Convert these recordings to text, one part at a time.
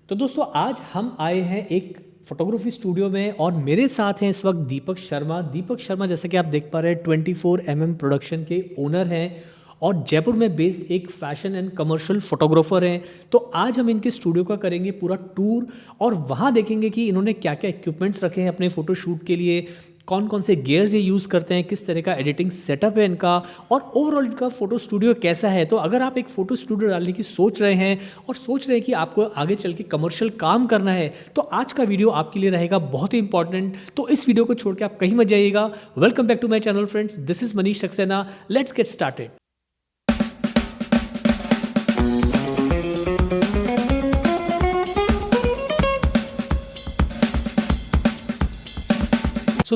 तो दोस्तों आज हम आए हैं एक फोटोग्राफी स्टूडियो में और मेरे साथ हैं इस वक्त दीपक शर्मा। दीपक शर्मा जैसे कि आप देख पा रहे हैं 24mm प्रोडक्शन के ओनर हैं और जयपुर में बेस्ड एक फैशन एंड कमर्शियल फोटोग्राफर हैं। तो आज हम इनके स्टूडियो का करेंगे पूरा टूर और वहाँ देखेंगे कि इन्होंने क्या क्या इक्विपमेंट्स रखे हैं अपने फ़ोटोशूट के लिए, कौन कौन से गियर्स ये यूज़ करते हैं, किस तरह का एडिटिंग सेटअप है इनका और ओवरऑल इनका फ़ोटो स्टूडियो कैसा है। तो अगर आप एक फ़ोटो स्टूडियो डालने की सोच रहे हैं और सोच रहे हैं कि आपको आगे चल के कमर्शियल काम करना है तो आज का वीडियो आपके लिए रहेगा बहुत ही इंपॉर्टेंट। तो इस वीडियो को छोड़ के आप कहीं मत जाइएगा। Welcome back to my channel friends, this is Manish Saxena. Let's get started.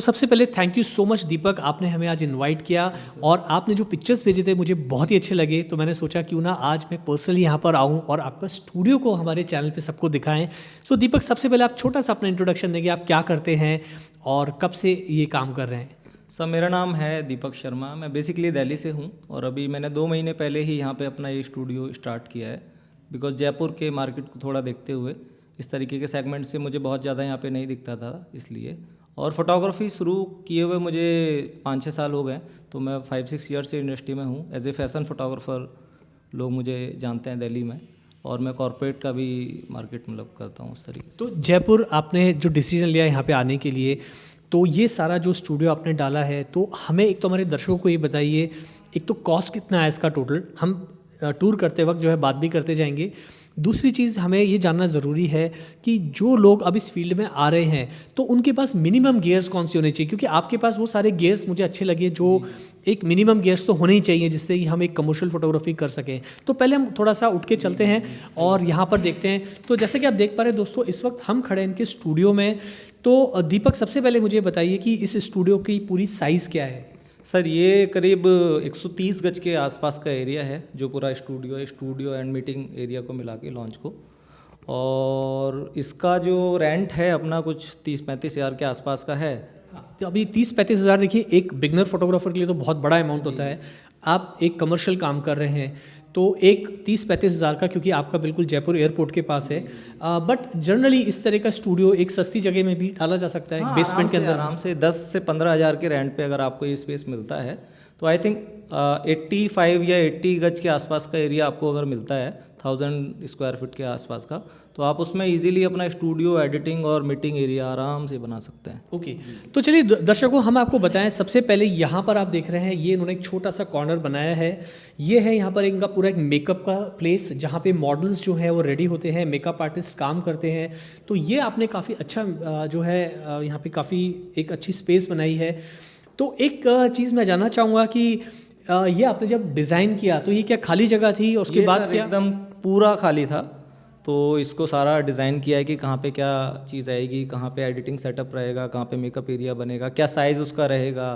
सबसे पहले thank you so much Deepak, आपने हमें आज इनवाइट किया और आपने जो पिक्चर्स भेजे थे मुझे बहुत ही अच्छे लगे। तो मैंने सोचा क्यों ना आज मैं पर्सनली यहाँ पर आऊँ और आपका स्टूडियो को हमारे चैनल पे सबको दिखाएं। दीपक सबसे पहले आप छोटा सा अपना इंट्रोडक्शन देंगे, आप क्या करते हैं और कब से ये काम कर रहे हैं। सर मेरा नाम है दीपक शर्मा, मैं बेसिकली दिल्ली से हूँ और अभी मैंने 2 महीने पहले ही यहाँ पे अपना ये स्टूडियो स्टार्ट किया है। बिकॉज जयपुर के मार्केट को थोड़ा देखते हुए इस तरीके के सेगमेंट से मुझे बहुत ज़्यादा यहाँ पे नहीं दिखता था इसलिए। और फोटोग्राफी शुरू किए हुए मुझे 5-6 साल हो गए, तो मैं 5-6 ईयर से इंडस्ट्री में हूँ एज ए फैशन फोटोग्राफर। लोग मुझे जानते हैं दिल्ली में और मैं कॉर्पोरेट का भी मार्केट मतलब करता हूँ उस तरीके से। तो जयपुर आपने जो डिसीजन लिया यहाँ पे आने के लिए, तो ये सारा जो स्टूडियो आपने डाला है, तो हमें एक तो हमारे दर्शकों को ये बताइए, एक तो कॉस्ट कितना है इसका टोटल, हम टूर करते वक्त जो है बात भी करते जाएंगे। दूसरी चीज़ हमें ये जानना ज़रूरी है कि जो लोग अब इस फील्ड में आ रहे हैं तो उनके पास मिनिमम गियर्स कौन से होने चाहिए, क्योंकि आपके पास वो सारे गियर्स मुझे अच्छे लगे जो एक मिनिमम गियर्स तो होने ही चाहिए जिससे कि हम एक कमर्शियल फोटोग्राफी कर सकें। तो पहले हम थोड़ा सा उठ के चलते हैं और यहाँ पर देखते हैं। तो जैसे कि आप देख पा रहे हैं दोस्तों, इस वक्त हम खड़े हैं इनके स्टूडियो में। तो दीपक सबसे पहले मुझे बताइए कि इस स्टूडियो की पूरी साइज़ क्या है। सर ये करीब 130 गज के आसपास का एरिया है, जो पूरा स्टूडियो एंड मीटिंग एरिया को मिला के लॉन्च को। और इसका जो रेंट है अपना कुछ 30-35 हज़ार के आसपास का है। तो अभी 30-35 हज़ार देखिए एक बिगनर फोटोग्राफर के लिए तो बहुत बड़ा अमाउंट होता है। आप एक कमर्शियल काम कर रहे हैं तो एक 30-35 हज़ार का, क्योंकि आपका बिल्कुल जयपुर एयरपोर्ट के पास है। बट जनरली इस तरह का स्टूडियो एक सस्ती जगह में भी डाला जा सकता है। बेसमेंट के अंदर आराम से 10 से 15 हज़ार के रेंट पे अगर आपको ये स्पेस मिलता है तो आई थिंक 85 या 80 गज के आसपास का एरिया आपको अगर मिलता है 1000 स्क्वायर फीट के आसपास का, तो आप उसमें इजीली अपना स्टूडियो, एडिटिंग और मीटिंग एरिया आराम से बना सकते हैं। ओके तो चलिए दर्शकों हम आपको बताएं। सबसे पहले यहाँ पर आप देख रहे हैं ये इन्होंने एक छोटा सा कॉर्नर बनाया है। ये है यहाँ पर इनका पूरा एक मेकअप का प्लेस जहाँ पे मॉडल्स जो हैं वो रेडी होते हैं, मेकअप आर्टिस्ट काम करते हैं। तो ये आपने काफ़ी अच्छा जो है यहाँ पे काफ़ी एक अच्छी स्पेस बनाई है। तो एक चीज़ मैं जानना चाहूँगा कि ये आपने जब डिज़ाइन किया तो ये क्या खाली जगह थी और उसके बाद क्या? एकदम पूरा खाली था, तो इसको सारा डिज़ाइन किया है कि कहाँ पे क्या चीज़ आएगी, कहाँ पे एडिटिंग सेटअप रहेगा, कहाँ पे मेकअप एरिया बनेगा, क्या साइज़ उसका रहेगा,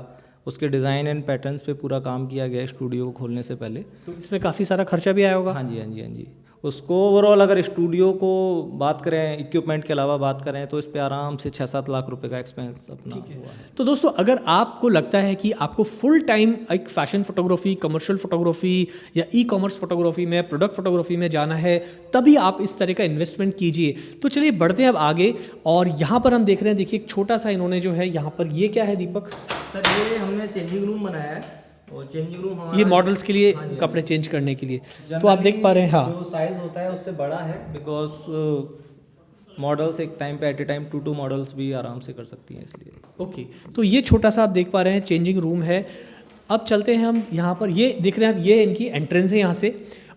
उसके डिज़ाइन एंड पैटर्न्स पे पूरा काम किया गया है स्टूडियो को खोलने से पहले। तो इसमें काफ़ी सारा खर्चा भी आया होगा। हाँ जी। उसको ओवरऑल अगर स्टूडियो को बात करें, इक्विपमेंट के अलावा बात करें, तो इस पे आराम से 6-7 लाख रुपए का एक्सपेंस अपना हुआ है। तो दोस्तों अगर आपको लगता है कि आपको फुल टाइम एक फैशन फोटोग्राफी, कमर्शियल फोटोग्राफी या ई कॉमर्स फोटोग्राफी में, प्रोडक्ट फोटोग्राफी में जाना है, तभी आप इस तरह का इन्वेस्टमेंट कीजिए। तो चलिए बढ़ते हैं अब आगे और यहाँ पर हम देख रहे हैं, देखिए एक छोटा सा इन्होंने जो है यहाँ पर, ये क्या है दीपक? सर ये हमने चेंजिंग रूम बनाया है और चेंजिंग रूम हमारा ये मॉडल्स के लिए कपड़े चेंज करने के लिए। तो आप देख पा रहे हैं हाँ जो साइज़ होता है उससे बड़ा है, बिकॉज मॉडल्स एक टाइम पे एट ए टाइम 2 मॉडल्स भी आराम से कर सकती हैं इसलिए। ओके तो ये छोटा सा आप देख पा रहे हैं चेंजिंग रूम है। अब चलते हैं हम यहाँ पर, ये देख रहे हैं आप, ये इनकी एंट्रेंस है यहाँ से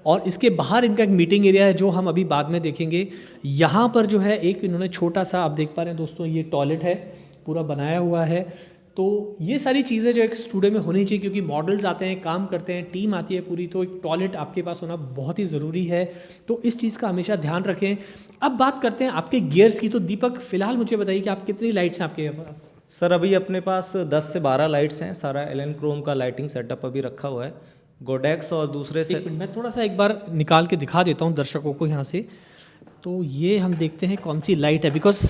और इसके बाहर इनका एक मीटिंग एरिया है जो हम अभी बाद में देखेंगे। यहाँ पर जो है एक इन्होंने छोटा सा, आप देख पा रहे हैं दोस्तों, ये टॉयलेट है पूरा बनाया हुआ है। तो ये सारी चीज़ें जो एक स्टूडियो में होनी चाहिए, क्योंकि मॉडल्स आते हैं, काम करते हैं, टीम आती है पूरी, तो एक टॉयलेट आपके पास होना बहुत ही ज़रूरी है। तो इस चीज़ का हमेशा ध्यान रखें। अब बात करते हैं आपके गियर्स की। तो दीपक फिलहाल मुझे बताइए कि आप कितनी लाइट्स हैं आपके पास? सर अभी अपने पास 10 से 12 लाइट्स हैं। सारा एलन क्रोम का लाइटिंग सेटअप अभी रखा हुआ है, गोडेक्स और दूसरे से। मैं थोड़ा सा एक बार निकाल के दिखा देता हूँ दर्शकों को यहाँ से। तो ये हम देखते हैं कौन सी लाइट है, बिकॉज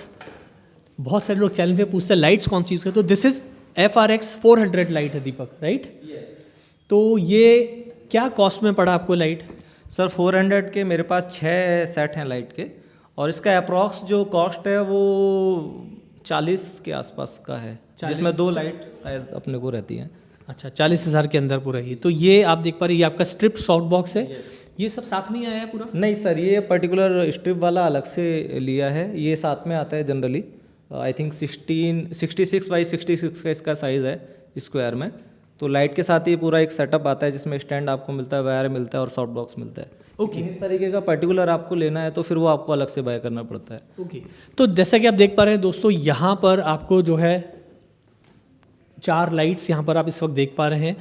बहुत सारे लोग चैनल पे पूछते हैं लाइट्स कौन सी यूज़ करते। तो दिस इज़ FRX 400 लाइट है दीपक, राइट? तो ये क्या कॉस्ट में पड़ा आपको लाइट? सर 400 के मेरे पास 6 सेट हैं लाइट के और इसका अप्रॉक्स जो कॉस्ट है वो 40 के आसपास का है, जिसमें 2 लाइट शायद अपने को रहती हैं। अच्छा, 40,000 के अंदर पूरा ही। तो ये आप देख पा रहे हैं, ये आपका स्ट्रिप साउंड बॉक्स है। ये सब साथ में ही आया है पूरा? नहीं सर, ये पर्टिकुलर स्ट्रिप वाला अलग से लिया है, ये साथ में आता है जनरली। आई थिंक 66 बाई 66 का इसका साइज़ है स्क्वायर में। तो लाइट के साथ ये पूरा एक सेटअप आता है जिसमें स्टैंड आपको मिलता है, वायर मिलता है और साउंड बॉक्स मिलता है। ओके। इस तरीके का पर्टिकुलर आपको लेना है तो फिर वो आपको अलग से बाय करना पड़ता है। ओके। तो जैसा कि आप देख पा रहे हैं दोस्तों, यहाँ पर आपको जो है 4 लाइट्स यहाँ पर आप इस वक्त देख पा रहे हैं।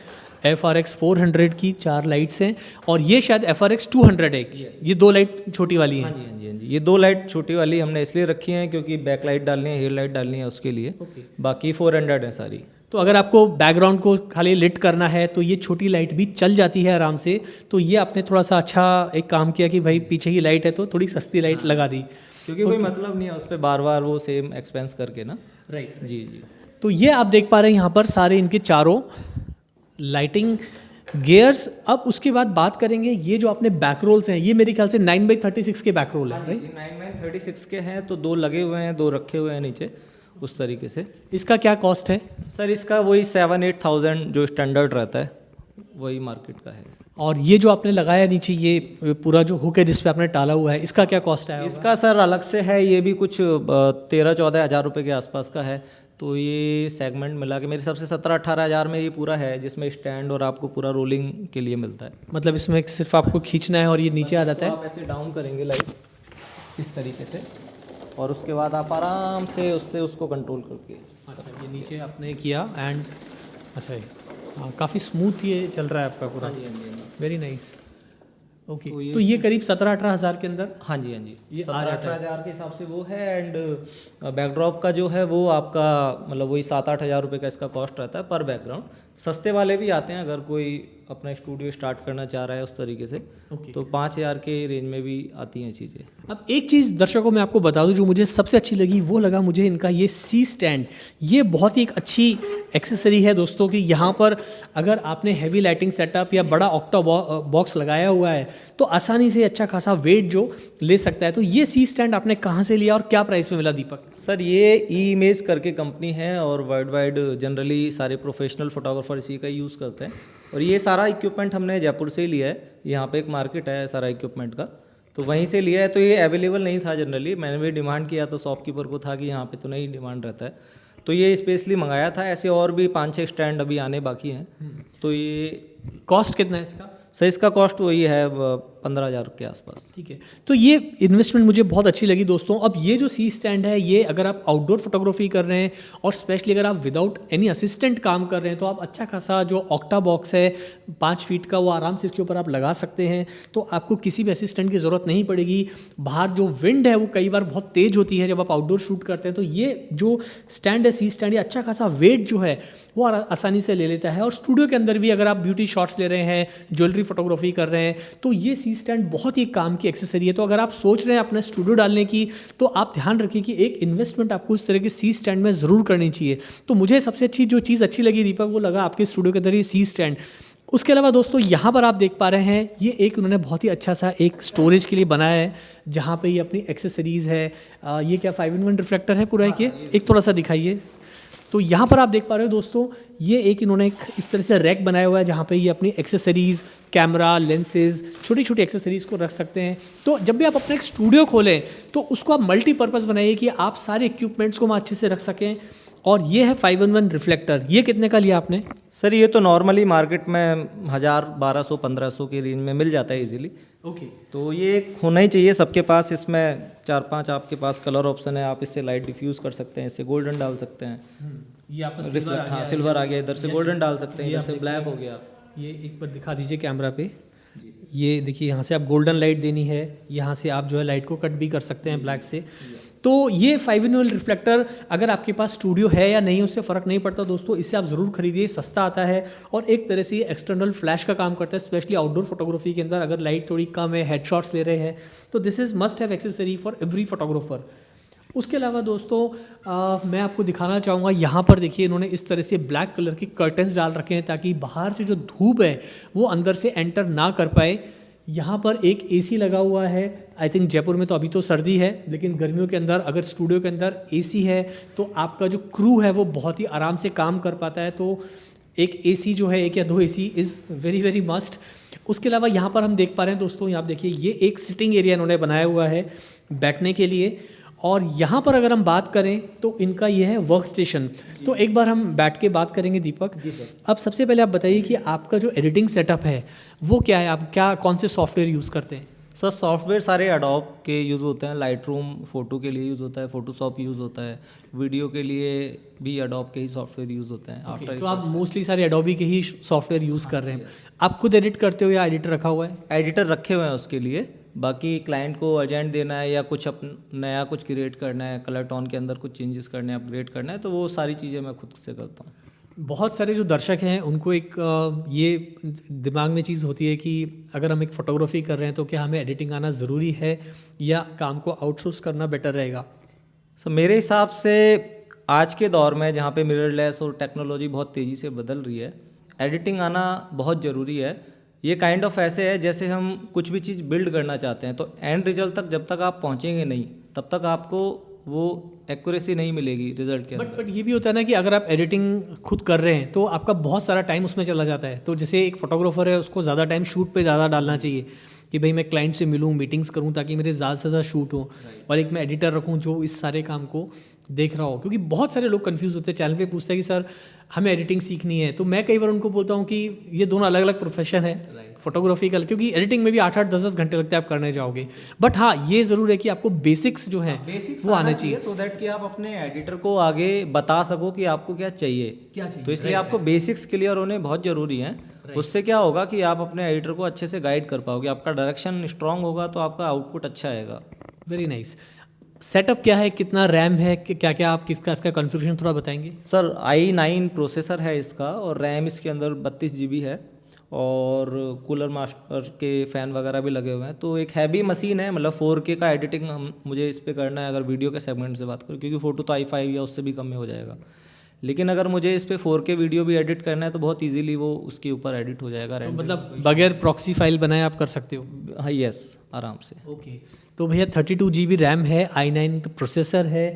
FRX 400 की 4 लाइट्स हैं और ये शायद FRX 200 है। ये 2 लाइट छोटी वाली हाँ हैं। जी, हाँ जी, हाँ जी। ये 2 लाइट छोटी वाली हमने इसलिए रखी हैं क्योंकि बैक लाइट डालनी है, हेड लाइट डालनी है उसके लिए। बाकी 400 है सारी। तो अगर आपको बैकग्राउंड को खाली लिट करना है तो ये छोटी लाइट भी चल जाती है आराम से। तो ये आपने थोड़ा सा अच्छा एक काम किया कि भाई पीछे की लाइट है तो थोड़ी सस्ती लाइट लगा दी, क्योंकि कोई मतलब नहीं है उस पर बार बार वो सेम एक्सपेंस करके ना। राइट। जी जी। तो ये आप देख पा रहे हैं यहाँ पर सारे इनके चारों लाइटिंग गियर्स। अब उसके बाद बात करेंगे ये जो आपने बैक रोल्स हैं, ये मेरे ख्याल से 9x36 के बैक रोल है, राइट? 9x36 के हैं, तो 2 लगे हुए हैं, 2 रखे हुए हैं नीचे उस तरीके से। इसका क्या कॉस्ट है? सर इसका वही 7-8 जो स्टैंडर्ड रहता है वही मार्केट का है। और ये जो आपने लगाया नीचे ये पूरा जो हुक है जिस पे आपने टाला हुआ है, इसका क्या कॉस्ट है? इसका सर अलग से है, ये भी कुछ 13-14 हज़ार रुपये के आसपास का है। तो ये सेगमेंट मिला के मेरे हिसाब से 17-18 हज़ार में ये पूरा है, जिसमें स्टैंड और आपको पूरा रोलिंग के लिए मिलता है। मतलब इसमें सिर्फ आपको खींचना है और ये नीचे आ जाता है। आप ऐसे डाउन करेंगे लाइट इस तरीके से और उसके बाद आप आराम से उससे उसको कंट्रोल करके। अच्छा, ये नीचे आपने किया एंड अच्छा हाँ, काफ़ी स्मूथ ये चल रहा है आपका पूरा। Very nice. ओके, तो ये करीब 17-18 हज़ार के अंदर। हाँ जी, हाँ जी, ये 17-18 हज़ार के हिसाब से वो है। एंड बैकड्रॉप का जो है वो आपका मतलब वही 7-8 हज़ार रुपये का इसका कॉस्ट रहता है पर बैकग्राउंड। सस्ते वाले भी आते हैं अगर कोई अपना स्टूडियो स्टार्ट करना चाह रहा है उस तरीके से। ओके। तो 5,000 के रेंज में भी आती हैं चीज़ें। अब एक चीज़ दर्शकों मैं आपको बता दूं जो मुझे सबसे अच्छी लगी, वो लगा मुझे इनका ये सी स्टैंड। ये बहुत ही एक अच्छी एक्सेसरी है दोस्तों कि यहाँ पर अगर आपने हैवी लाइटिंग सेटअप या बड़ा ऑक्टा बॉक्स लगाया हुआ है तो आसानी से अच्छा खासा वेट जो ले सकता है। तो ये सी स्टैंड आपने कहाँ से लिया और क्या प्राइस में मिला दीपक? सर ये ई-इमेज करके कंपनी है और वर्ल्ड वाइड जनरली सारे प्रोफेशनल फोटोग्राफर इसी का यूज़ करते हैं। और ये सारा इक्विपमेंट हमने जयपुर से ही लिया है। यहाँ पे एक मार्केट है सारा इक्विपमेंट का, तो वहीं से लिया है। तो ये अवेलेबल नहीं था जनरली, मैंने भी डिमांड किया तो शॉपकीपर को था कि यहाँ पे तो नहीं डिमांड रहता है, तो ये स्पेशली मंगाया था। ऐसे और भी 5-6 स्टैंड अभी आने बाकी हैं। तो ये कॉस्ट कितना है इसका? सर इसका कॉस्ट वही है 15,000 के आसपास। ठीक है, तो ये इन्वेस्टमेंट मुझे बहुत अच्छी लगी दोस्तों। अब ये जो सी स्टैंड है, ये अगर आप आउटडोर फोटोग्राफी कर रहे हैं और स्पेशली अगर आप विदाउट एनी असिस्टेंट काम कर रहे हैं तो आप अच्छा खासा जो ऑक्टा बॉक्स है 5 फीट का वो आराम से इसके ऊपर आप लगा सकते हैं। तो आपको किसी भी असिस्टेंट की ज़रूरत नहीं पड़ेगी। बाहर जो विंड है वो कई बार बहुत तेज़ होती है जब आप आउटडोर शूट करते हैं, तो ये जो स्टैंड है सी स्टैंड, ये अच्छा खासा वेट जो है वो आसानी से ले लेता है। और स्टूडियो के अंदर भी अगर आप ब्यूटी शॉट्स ले रहे हैं, ज्वेलरी फोटोग्राफी कर रहे हैं, तो ये सी स्टैंड बहुत ही काम की एक्सेसरी है। तो अगर आप सोच रहे हैं अपना स्टूडियो डालने की तो आप ध्यान रखिए कि एक इन्वेस्टमेंट आपको इस तरह के सी स्टैंड में ज़रूर करनी चाहिए। तो मुझे सबसे अच्छी जो चीज़ अच्छी लगी दीपक, वो लगा आपके स्टूडियो के अंदर ये सी स्टैंड। उसके अलावा दोस्तों यहाँ पर आप देख पा रहे हैं ये एक उन्होंने बहुत ही अच्छा सा एक स्टोरेज के लिए बनाया है जहाँ पे ये अपनी एक्सेसरीज़ है। ये क्या 5-in-1 रिफ्लेक्टर है पूरा एक थोड़ा सा दिखाइए। तो यहाँ पर आप देख पा रहे हो दोस्तों, ये एक इन्होंने एक इस तरह से रैक बनाया हुआ है जहाँ पे ये अपनी एक्सेसरीज़, कैमरा, लेंसेज, छोटी छोटी एक्सेसरीज़ को रख सकते हैं। तो जब भी आप अपना एक स्टूडियो खोलें तो उसको आप मल्टीपर्पज़ बनाइए कि आप सारे इक्विपमेंट्स को वहाँ अच्छे से रख सकें। और ये है 5-in-1 रिफ्लेक्टर। ये कितने का लिया आपने? सर ये तो नॉर्मली मार्केट में 1,000, 1,200, 1,500 के रेंज में मिल जाता है इजीली। ओके। तो ये होना ही चाहिए सबके पास। इसमें 4-5 आपके पास कलर ऑप्शन है, आप इससे लाइट डिफ्यूज़ कर सकते हैं, इससे गोल्डन डाल सकते हैं। ये आपका रिफ्लेक्ट, हाँ सिल्वर आ गया, इधर से गोल्डन डाल सकते हैं, इधर से ब्लैक हो गया। ये एक बार दिखा दीजिए कैमरा पे। ये देखिए, यहाँ से आप गोल्डन लाइट देनी है, यहाँ से आप जो है लाइट को कट भी कर सकते हैं ब्लैक से। तो ये 5-in-1 रिफ्लेक्टर अगर आपके पास स्टूडियो है या नहीं उससे फ़र्क नहीं पड़ता दोस्तों, इसे आप ज़रूर खरीदिए, सस्ता आता है और एक तरह से ये एक्सटर्नल फ्लैश का काम करता है, स्पेशली आउटडोर फोटोग्राफी के अंदर अगर लाइट थोड़ी कम है, हेडशॉट्स ले रहे हैं, तो this is must have accessory for every photographer. उसके अलावा दोस्तों मैं आपको दिखाना चाहूँगा, यहाँ पर देखिए इन्होंने इस तरह से ब्लैक कलर के कर्टन्स डाल रखे हैं ताकि बाहर से जो धूप है वो अंदर से एंटर ना कर पाए। यहाँ पर एक एसी लगा हुआ है। आई थिंक जयपुर में तो अभी तो सर्दी है, लेकिन गर्मियों के अंदर अगर स्टूडियो के अंदर एसी है तो आपका जो क्रू है वो बहुत ही आराम से काम कर पाता है। तो एक एसी जो है, एक या दो AC is very very must. उसके अलावा यहाँ पर हम देख पा रहे हैं दोस्तों, यहाँ आप देखिए ये एक सिटिंग एरिया इन्होंने बनाया हुआ है बैठने के लिए। और यहाँ पर अगर हम बात करें तो इनका ये है वर्क स्टेशन। तो एक बार हम बैठ के बात करेंगे दीपक। अब सबसे पहले आप बताइए कि आपका जो एडिटिंग सेटअप है वो क्या है, आप कौन से सॉफ्टवेयर यूज़ करते हैं? सर सॉफ्टवेयर सारे एडोब के यूज़ होते हैं। लाइट रूम फ़ोटो के लिए यूज़ होता है, फोटोशॉप यूज़ होता है, वीडियो के लिए भी एडोब के ही सॉफ्टवेयर यूज़ होते हैं। तो आप मोस्टली सारे एडोबी के ही सॉफ्टवेयर यूज़ कर रहे हैं। आप खुद एडिट करते हो या एडिटर रखा हुआ है? एडिटर रखे हुए हैं उसके लिए। बाकी क्लाइंट को अर्जेंट देना है या कुछ नया कुछ क्रिएट करना है, कलर टोन के अंदर कुछ चेंजेस करने हैं, अपग्रेड करना है, तो वो सारी चीज़ें मैं खुद से करता हूँ। बहुत सारे जो दर्शक हैं उनको एक ये दिमाग में चीज़ होती है कि अगर हम एक फ़ोटोग्राफी कर रहे हैं तो क्या हमें एडिटिंग आना ज़रूरी है या काम को आउटसोर्स करना बेटर रहेगा? सो मेरे हिसाब से आज के दौर में जहाँ पे मिररलेस और टेक्नोलॉजी बहुत तेज़ी से बदल रही है, एडिटिंग आना बहुत ज़रूरी है। ये काइंड ऑफ ऐसे है जैसे हम कुछ भी चीज़ बिल्ड करना चाहते हैं, तो एंड रिजल्ट तक जब तक आप पहुँचेंगे नहीं तब तक आपको वो एक्यूरेसी नहीं मिलेगी रिजल्ट के अंदर। बट ये भी होता है ना कि अगर आप एडिटिंग खुद कर रहे हैं तो आपका बहुत सारा टाइम उसमें चला जाता है। तो जैसे एक फोटोग्राफर है उसको ज़्यादा टाइम शूट पे ज़्यादा डालना चाहिए कि भाई मैं क्लाइंट से मिलूँ, मीटिंग्स करूँ ताकि मेरे ज़्यादा से ज़्यादा शूट हो, और एक मैं एडिटर रखूँ जो इस सारे काम को देख रहा हो। क्योंकि बहुत सारे लोग कंफ्यूज होते हैं, चैनल पे पूछते हैं कि सर हमें एडिटिंग सीखनी है। तो मैं कई बार उनको बोलता हूँ कि ये दोनों अलग अलग प्रोफेशन है फोटोग्राफी का, क्योंकि एडिटिंग में भी 8-8 10-10 घंटे लगते हैं आप करने जाओगे। बट हाँ, ये ज़रूर है कि आपको बेसिक्स जो है वो आने चाहिए, सो दैट कि आप अपने एडिटर को आगे बता सको कि आपको क्या चाहिए। तो इसलिए आपको बेसिक्स क्लियर होने बहुत ज़रूरी हैं। उससे क्या होगा कि आप अपने एडिटर को अच्छे से गाइड कर पाओगे, आपका डायरेक्शन स्ट्रांग होगा तो आपका आउटपुट अच्छा आएगा। Very nice. सेटअप क्या है, कितना रैम है, क्या क्या आप इसका कॉन्फ़िगरेशन थोड़ा बताएंगे? सर i9 प्रोसेसर है इसका और रैम इसके अंदर 32 GB है और कूलर मास्टर के फ़ैन वगैरह भी लगे हुए हैं। तो एक हैवी मशीन है, मतलब 4K का एडिटिंग मुझे इस पे करना है अगर वीडियो के सेगमेंट से बात करूँ, क्योंकि फ़ोटो तो i5 या उससे भी कम में हो जाएगा। लेकिन अगर मुझे इस पे 4K वीडियो भी एडिट करना है तो बहुत इजीली वो उसके ऊपर एडिट हो जाएगा। तो मतलब बगैर प्रॉक्सी फाइल बनाए आप कर सकते हो? हाँ, यस, आराम से। ओके। तो भैया 32 GB रैम है, i9 का प्रोसेसर है,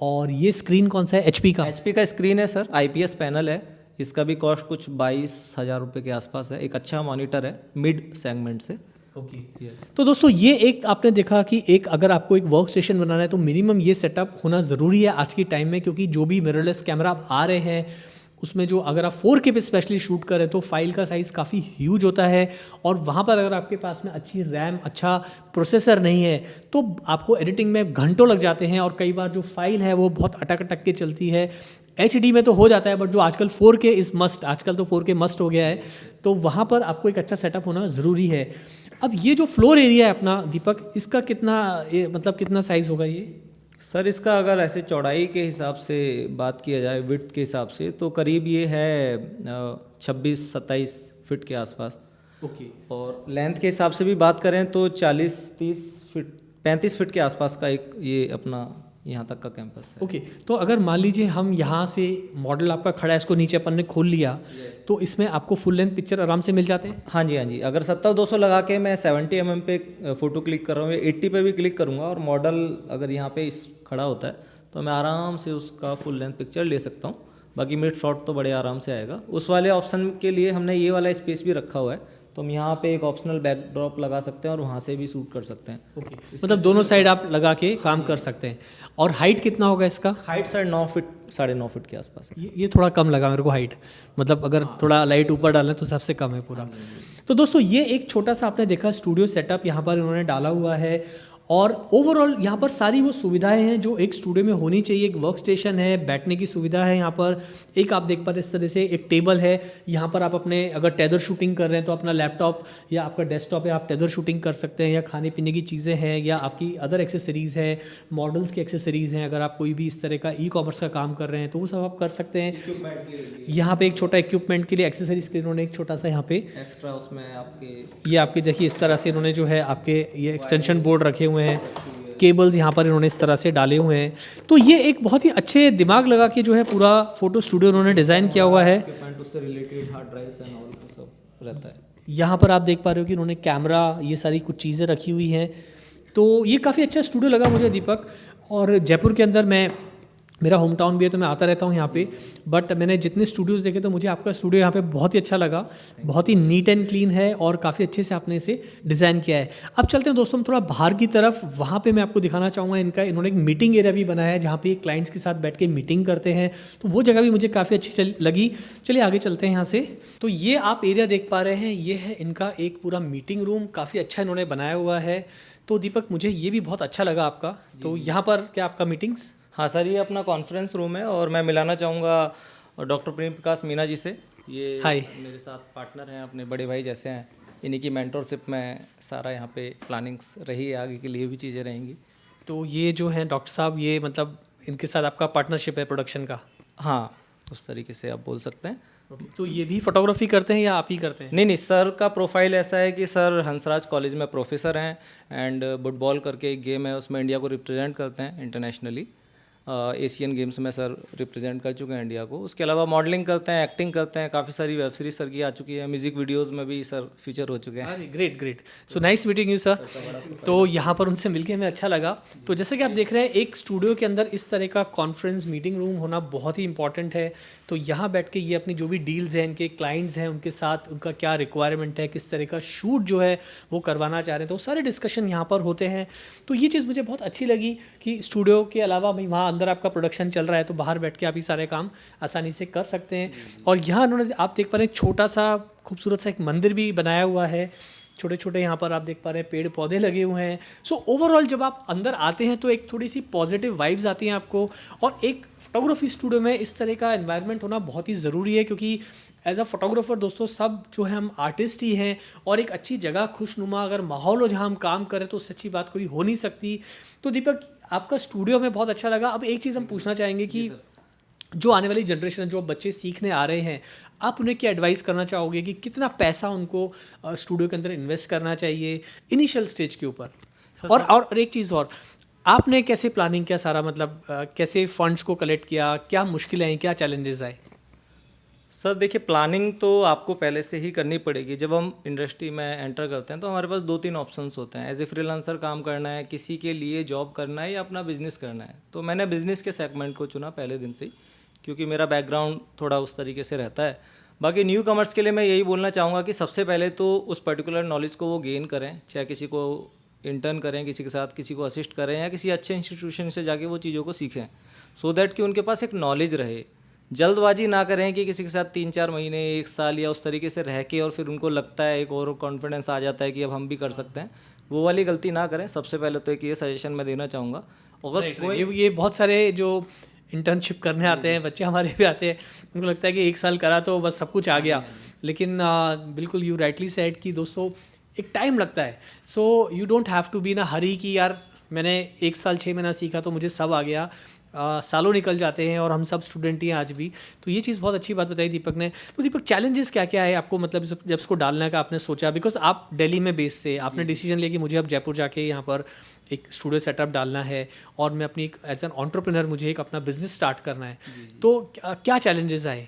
और ये स्क्रीन कौन सा है? HP का? HP का स्क्रीन है सर, IPS पैनल है। इसका भी कॉस्ट कुछ 22,000 रुपये के आसपास है। एक अच्छा मॉनिटर है मिड सेगमेंट से। ओके। तो दोस्तों ये एक आपने देखा कि एक अगर आपको एक वर्क स्टेशन बनाना है तो मिनिमम ये सेटअप होना ज़रूरी है आज की टाइम में, क्योंकि जो भी मिररलेस कैमरा आप आ रहे हैं उसमें जो अगर आप 4K पे स्पेशली शूट करें तो फाइल का साइज़ काफ़ी ह्यूज होता है, और वहाँ पर अगर आपके पास में अच्छी रैम, अच्छा प्रोसेसर नहीं है तो आपको एडिटिंग में घंटों लग जाते हैं, और कई बार जो फाइल है वो बहुत अटक अटक के चलती है। HD में तो हो जाता है, बट जो आजकल 4K इज़ मस्ट, आजकल तो 4K मस्ट हो गया है, तो वहाँ पर आपको एक अच्छा सेटअप होना ज़रूरी है। अब ये जो फ्लोर एरिया है अपना दीपक, इसका कितना मतलब कितना साइज़ होगा ये? सर इसका अगर ऐसे चौड़ाई के हिसाब से बात किया जाए, विड्थ के हिसाब से, तो करीब ये है 26-27 फीट के आसपास। ओके। और लेंथ के हिसाब से भी बात करें तो 40-30 फीट 35 फीट के आसपास का एक ये अपना यहाँ तक का कैंपस है। ओके। तो अगर मान लीजिए हम यहाँ से मॉडल आपका खड़ा है, इसको नीचे अपन ने खोल लिया, तो इसमें आपको फुल लेंथ पिक्चर आराम से मिल जाते हैं? हाँ जी, हाँ जी। अगर 70-200 लगा के मैं 70 mm पे फ़ोटो क्लिक कर रहा हूँ, 80 पे भी क्लिक करूँगा, और मॉडल अगर यहाँ पे खड़ा होता है तो मैं आराम से उसका फुल लेंथ पिक्चर ले सकता हूँ। बाकी मिड शॉट तो बड़े आराम से आएगा। उस वाले ऑप्शन के लिए हमने ये वाला स्पेस भी रखा हुआ है, तो हम यहाँ पे एक ऑप्शनल बैकड्रॉप लगा सकते हैं और वहाँ से भी शूट कर सकते हैं। ओके। मतलब दोनों साइड आप लगा के काम कर सकते हैं। और हाइट कितना होगा इसका? हाइट सर 9 फीट 9.5 फीट के आसपास है। ये थोड़ा कम लगा मेरे को हाइट, मतलब अगर थोड़ा लाइट ऊपर डालना है तो सबसे कम है पूरा। तो दोस्तों ये एक छोटा सा आपने देखा स्टूडियो सेटअप यहाँ पर इन्होंने डाला हुआ है, और ओवरऑल यहाँ पर सारी वो सुविधाएं हैं जो एक स्टूडियो में होनी चाहिए। एक वर्क स्टेशन है, बैठने की सुविधा है यहाँ पर, एक आप देख पा रहे इस तरह से एक टेबल है, यहाँ पर आप अपने अगर टेदर शूटिंग कर रहे हैं तो अपना लैपटॉप या आपका डेस्कटॉप है, आप टेदर शूटिंग कर सकते हैं, या खाने पीने की चीज़ें हैं, या आपकी अदर एक्सेसरीज़ है, मॉडल्स की एक्सेसरीज़ हैं। अगर आप कोई भी इस तरह का ई-कॉमर्स का काम कर रहे हैं तो वो सब आप कर सकते हैं। यहाँ पे एक छोटा इक्विपमेंट के लिए एक्सेसरीज के इन्होंने एक छोटा सा यहाँ पे एक्स्ट्रा उसमें आपके ये आपके देखिए इस तरह से इन्होंने जो है आपके ये एक्सटेंशन बोर्ड रखे हुए हैं, केबल्स यहाँ पर इन्होंने इस तरह से डाले हुए हैं। तो ये एक बहुत ही अच्छे दिमाग लगा के जो है पूरा फोटो स्टूडियो उन्होंने डिज़ाइन किया हुआ है। उससे related hard drives and all सब रहता है। यहाँ पर आप देख पा रहे हो कि उन्होंने कैमरा, ये सारी कुछ चीज़ें रखी हुई हैं। तो ये काफ़ी अच्छा स्टूडियो लगा मुझे दीपक। और जयपुर के अंदर मेरा होम टाउन भी है तो मैं आता रहता हूँ यहाँ पे, बट मैंने जितने स्टूडियोज़ देखे तो मुझे आपका स्टूडियो यहाँ पे बहुत ही अच्छा लगा। बहुत ही नीट एंड क्लीन है और काफ़ी अच्छे से आपने इसे डिज़ाइन किया है। अब चलते हैं दोस्तों हम थोड़ा बाहर की तरफ, वहाँ पे मैं आपको दिखाना चाहूँगा इन्होंने एक मीटिंग एरिया भी बनाया है जहाँ पे क्लाइंट्स के साथ बैठ के मीटिंग करते हैं, तो वो जगह भी मुझे काफ़ी अच्छी लगी। चलिए आगे चलते हैं यहाँ से। तो ये आप एरिया देख पा रहे हैं, ये है इनका एक पूरा मीटिंग रूम, काफ़ी अच्छा इन्होंने बनाया हुआ है। तो दीपक मुझे ये भी बहुत अच्छा लगा आपका। तो यहाँ पर क्या आपका मीटिंग्स? हाँ सर, ये अपना कॉन्फ्रेंस रूम है और मैं मिलाना चाहूँगा डॉक्टर प्रेम प्रकाश मीना जी से। ये हाय। मेरे साथ पार्टनर हैं, अपने बड़े भाई जैसे हैं। इन्हीं की मेंटरशिप में सारा यहाँ पे प्लानिंग्स रही है, आगे के लिए भी चीज़ें रहेंगी। तो ये जो हैं डॉक्टर साहब, ये मतलब इनके साथ आपका पार्टनरशिप है प्रोडक्शन का? हाँ, उस तरीके से आप बोल सकते हैं। तो ये भी फोटोग्राफी करते हैं या आप ही करते हैं? नहीं नहीं, सर का प्रोफाइल ऐसा है कि सर हंसराज कॉलेज में प्रोफेसर हैं एंड फुटबॉल करके एक गेम है, उसमें इंडिया को रिप्रेजेंट करते हैं इंटरनेशनली। एशियन गेम्स में सर रिप्रेजेंट कर चुके हैं इंडिया को। उसके अलावा मॉडलिंग करते हैं, एक्टिंग करते हैं, काफ़ी सारी वेब सीरीज सर की आ चुकी है, म्यूजिक वीडियोस में भी सर फीचर हो चुके हैं। Great great, so nice meeting you sir. तो यहाँ पर उनसे मिलके हमें अच्छा लगा। तो जैसे कि आप देख रहे हैं, एक स्टूडियो के अंदर इस तरह का कॉन्फ्रेंस मीटिंग रूम होना बहुत ही इंपॉर्टेंट है। तो यहाँ बैठ के ये अपनी जो भी डील्स हैं, इनके क्लाइंट्स हैं, उनके साथ उनका क्या रिक्वायरमेंट है, किस तरह का शूट जो है वो करवाना चाह रहे हैं, तो सारे डिस्कशन यहाँ पर होते हैं। तो ये चीज़ मुझे बहुत अच्छी लगी कि स्टूडियो के अलावा भाई वहाँ अंदर आपका प्रोडक्शन चल रहा है तो बाहर बैठ के आप ये सारे काम आसानी से कर सकते हैं। और यहाँ उन्होंने, आप देख पा रहे हैं, छोटा सा खूबसूरत सा एक मंदिर भी बनाया हुआ है। छोटे छोटे यहाँ पर आप देख पा रहे हैं पेड़ पौधे लगे हुए हैं। सो ओवरऑल जब आप अंदर आते हैं तो एक थोड़ी सी पॉजिटिव वाइब्स आती हैं आपको। और एक फोटोग्राफी स्टूडियो में इस तरह का एनवायरनमेंट होना बहुत ही ज़रूरी है, क्योंकि एज अ फोटोग्राफर दोस्तों सब जो है हम आर्टिस्ट ही हैं। और एक अच्छी जगह, खुशनुमा अगर माहौल हो जहाँ हम काम करें तो सच्ची बात कोई हो नहीं सकती। तो दीपक, आपका स्टूडियो में बहुत अच्छा लगा। अब एक चीज़ हम पूछना चाहेंगे कि जो आने वाली जनरेशन, जो बच्चे सीखने आ रहे हैं, आप उन्हें क्या एडवाइस करना चाहोगे कि कितना पैसा उनको स्टूडियो के अंदर इन्वेस्ट करना चाहिए इनिशियल स्टेज के ऊपर? और एक चीज़ और, आपने कैसे प्लानिंग किया सारा, मतलब कैसे फंड्स को कलेक्ट किया, क्या मुश्किलें आई, क्या चैलेंजेस आए? सर देखिए, प्लानिंग तो आपको पहले से ही करनी पड़ेगी। जब हम इंडस्ट्री में एंटर करते हैं तो हमारे पास 2-3 ऑप्शंस होते हैं। एज ए फ्रीलांसर काम करना है, किसी के लिए जॉब करना है, या अपना बिजनेस करना है। तो मैंने बिजनेस के सेगमेंट को चुना पहले दिन से ही, क्योंकि मेरा बैकग्राउंड थोड़ा उस तरीके से रहता है। बाकी न्यू कमर्स के लिए मैं यही बोलना चाहूँगा कि सबसे पहले तो उस पर्टिकुलर नॉलेज को वो गेन करें, चाहे किसी को इंटर्न करें, किसी के साथ किसी को असिस्ट करें, या किसी अच्छे इंस्टीट्यूशन से जाके वो चीज़ों को सीखें, सो दैट कि उनके पास एक नॉलेज रहे। जल्दबाजी ना करें कि किसी के साथ 3-4 महीने, 1 साल या उस तरीके से रह के और फिर उनको लगता है, एक और कॉन्फिडेंस आ जाता है कि अब हम भी कर सकते हैं, वो वाली गलती ना करें। सबसे पहले तो एक ये सजेशन मैं देना चाहूँगा। अगर कोई ये बहुत सारे जो इंटर्नशिप करने आते हैं बच्चे हमारे भी आते हैं, उनको लगता है कि 1 साल करा तो बस सब कुछ आ गया। लेकिन बिल्कुल यू राइटली सेड कि दोस्तों एक टाइम लगता है। So you don't have to be in a hurry कि यार मैंने 1 साल 6 महीना सीखा तो मुझे सब आ गया। सालों निकल जाते हैं और हम सब स्टूडेंट ही हैं आज भी। तो ये चीज़ बहुत अच्छी बात बताई दीपक ने। तो दीपक, चैलेंजेस क्या क्या है आपको, मतलब जब इसको डालने का आपने सोचा, बिकॉज आप दिल्ली में बेस से आपने डिसीजन लिया कि मुझे अब जयपुर जाके यहाँ पर एक स्टूडियो सेटअप डालना है और मैं अपनी एक एज एन एंटरप्रेन्योर मुझे एक अपना बिजनेस स्टार्ट करना है। तो क्या चैलेंजेस आए?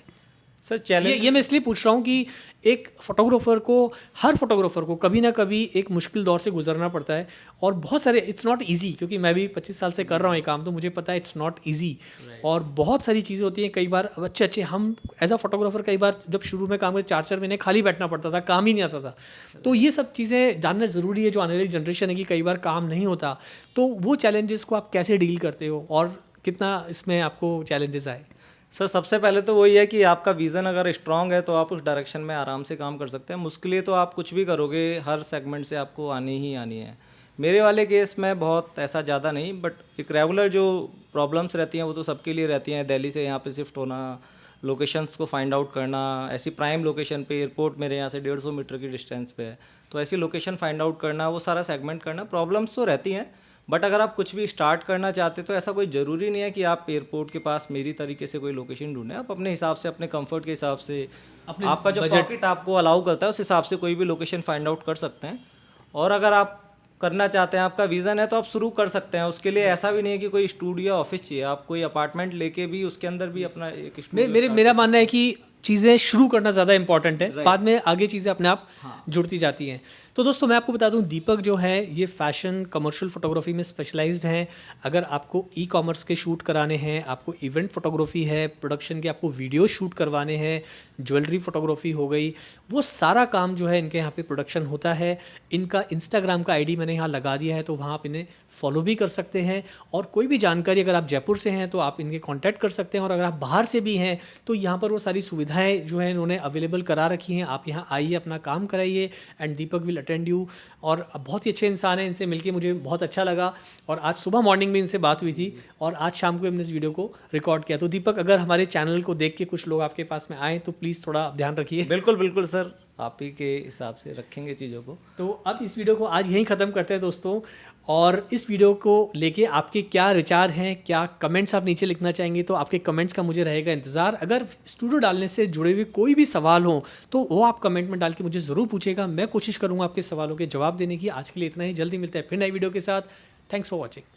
सर चैलेंज ये मैं इसलिए पूछ रहा हूँ कि एक फोटोग्राफर को, हर फोटोग्राफर को कभी ना कभी एक मुश्किल दौर से गुजरना पड़ता है। और बहुत सारे, इट्स नॉट इजी, क्योंकि मैं भी 25 साल से कर रहा हूँ ये काम, तो मुझे पता है इट्स नॉट इजी। और बहुत सारी चीज़ें होती हैं। कई बार अच्छे हम एज अ फोटोग्राफर कई बार जब शुरू में काम करते 4-4 महीने खाली बैठना पड़ता था, काम ही नहीं आता था। तो ये सब चीज़ें जानना ज़रूरी है, जो आने वाली जनरेशन है कि कई बार काम नहीं होता। तो वो चैलेंजेस को आप कैसे डील करते हो और कितना इसमें आपको चैलेंजेस आए? सर सबसे पहले तो वही है कि आपका विज़न अगर स्ट्रांग है तो आप उस डायरेक्शन में आराम से काम कर सकते हैं। मुश्किलें तो आप कुछ भी करोगे, हर सेगमेंट से आपको आनी ही आनी है। मेरे वाले केस में बहुत ऐसा ज़्यादा नहीं, बट एक रेगुलर जो प्रॉब्लम्स रहती हैं वो तो सबके लिए रहती हैं। दिल्ली से यहाँ पे शिफ्ट होना, लोकेशंस को फाइंड आउट करना, ऐसी प्राइम लोकेशन पे, एयरपोर्ट मेरे यहाँ से 150 मीटर की डिस्टेंस पे है, तो ऐसी लोकेशन फाइंड आउट करना, वो सारा सेगमेंट करना, प्रॉब्लम्स तो रहती हैं। बट अगर आप कुछ भी स्टार्ट करना चाहते तो ऐसा कोई ज़रूरी नहीं है कि आप एयरपोर्ट के पास मेरी तरीके से कोई लोकेशन ढूंढें। आप अपने हिसाब से, अपने कंफर्ट के हिसाब से, आपका जो पॉकेट आपको अलाउ करता है उस हिसाब से कोई भी लोकेशन फाइंड आउट कर सकते हैं। और अगर आप करना चाहते हैं, आपका विज़न है, तो आप शुरू कर सकते हैं। उसके लिए ऐसा भी नहीं है कि कोई स्टूडियो ऑफिस चाहिए, आप कोई अपार्टमेंट लेके भी उसके अंदर भी अपना एक स्टूडियो मेरा मानना है कि चीज़ें शुरू करना ज़्यादा इंपॉर्टेंट है, बाद में आगे चीज़ें अपने आप जुड़ती जाती हैं। तो दोस्तों मैं आपको बता दूं, दीपक जो है ये फैशन कमर्शियल फोटोग्राफी में स्पेशलाइज्ड हैं। अगर आपको ई कॉमर्स के शूट कराने हैं, आपको इवेंट फोटोग्राफी है, प्रोडक्शन के आपको वीडियो शूट करवाने हैं, ज्वेलरी फोटोग्राफी हो गई, वो सारा काम जो है इनके यहाँ पे प्रोडक्शन होता है। इनका इंस्टाग्राम का आईडी मैंने यहाँ लगा दिया है, तो वहाँ आप इन्हें फॉलो भी कर सकते हैं। और कोई भी जानकारी अगर आप जयपुर से हैं तो आप इनके कांटेक्ट कर सकते हैं, और अगर आप बाहर से भी हैं तो यहाँ पर वो सारी सुविधाएं जो हैं इन्होंने अवेलेबल करा रखी हैं। आप यहाँ आइए, अपना काम कराइए, and Deepak will attend you. और बहुत ही अच्छे इंसान हैं, इनसे मिलके मुझे बहुत अच्छा लगा। और आज सुबह मॉर्निंग में इनसे बात हुई थी, और आज शाम को हमने इस वीडियो को रिकॉर्ड किया। तो दीपक, अगर हमारे चैनल को देख के कुछ लोग आपके पास में आए तो प्लीज़ थोड़ा ध्यान रखिए। बिल्कुल बिल्कुल सर, आप ही के हिसाब से रखेंगे चीज़ों को। तो अब इस वीडियो को आज यहीं ख़त्म करते हैं दोस्तों। और इस वीडियो को लेके आपके क्या विचार हैं, क्या कमेंट्स आप नीचे लिखना चाहेंगे, तो आपके कमेंट्स का मुझे रहेगा इंतज़ार। अगर स्टूडियो डालने से जुड़े हुए कोई भी सवाल हो तो वो आप कमेंट में डाल के मुझे ज़रूर पूछेगा। मैं कोशिश करूँगा आपके सवालों के जवाब देने की। आज के लिए इतना ही, जल्दी मिलते हैं फिर नई वीडियो के साथ। Thanks for watching.